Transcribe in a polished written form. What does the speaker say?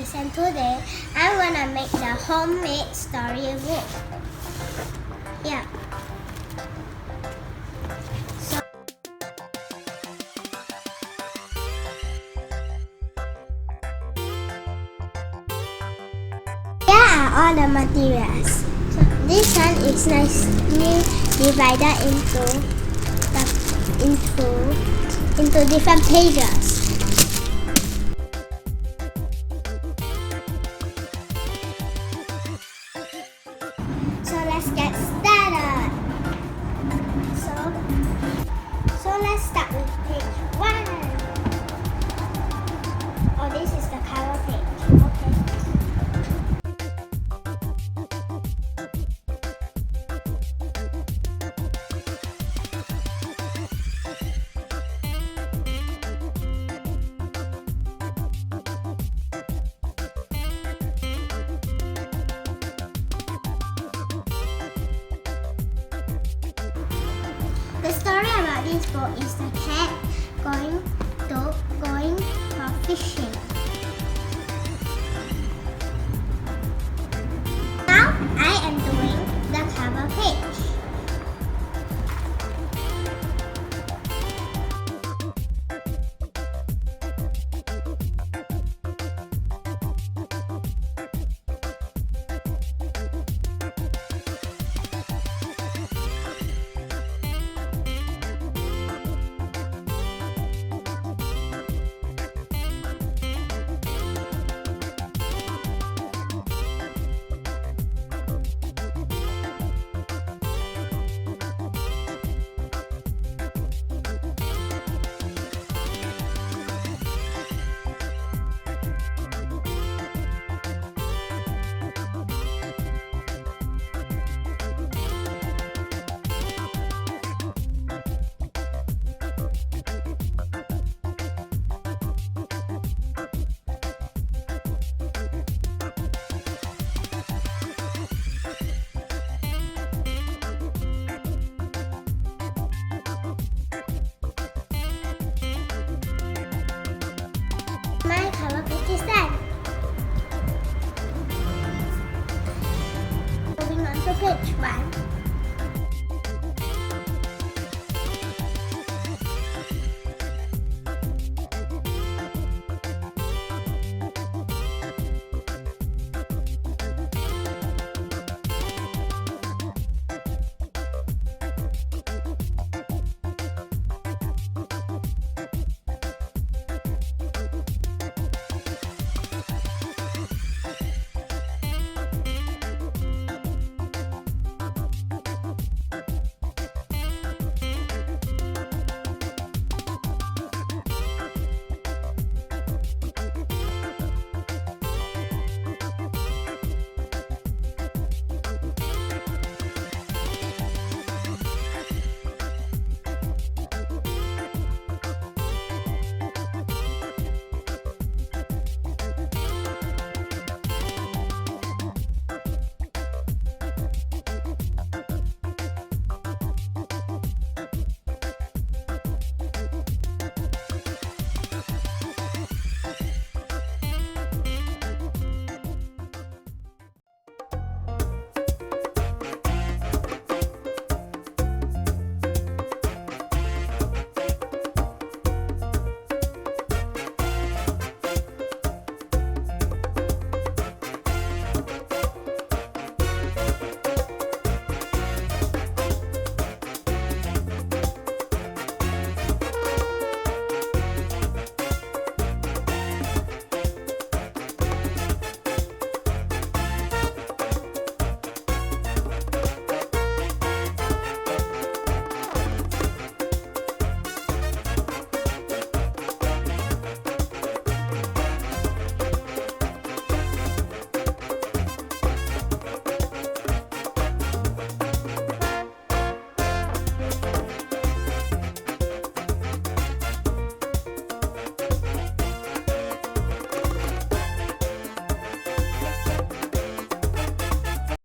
Smarties, and today I'm gonna make the homemade storybook. Yeah. So here are all the materials. So this one is nicely divided into different pages. So let's get started. So let's start with page 1. Oh, this is the cover page. Okay. The story about this book is the cat going for fishing. Now I am doing the cover page. My cover page is done. Moving on to page 1.